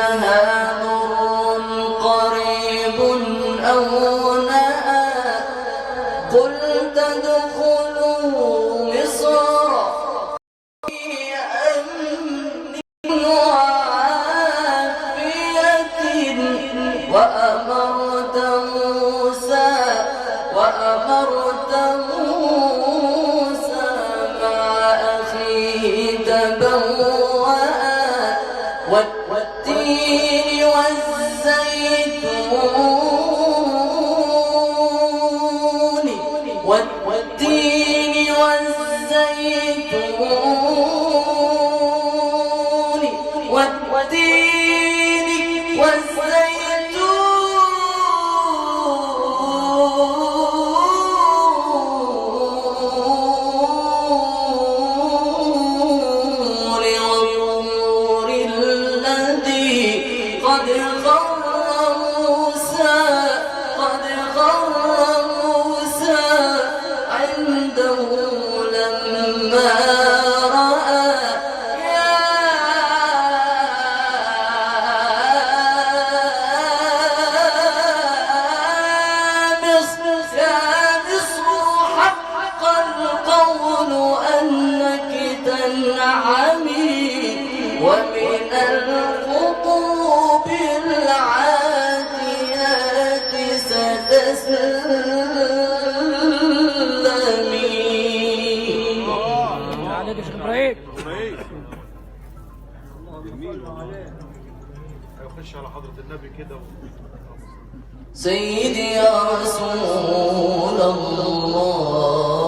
مسها ضر قريب أو نأى قل تدخلوا مصر في أمن وعافية وأمرت موسى مع أخيه تبوأ والتين والزيتون والطور الذي قد خر موسى عنده لما رأى يا مصر حق القول أنك تنعمي ومن الخطوب العاديات ستسلمي. عليك يا شيخ ابراهيم. خش على حضرة النبي كده سيدي يا رسول الله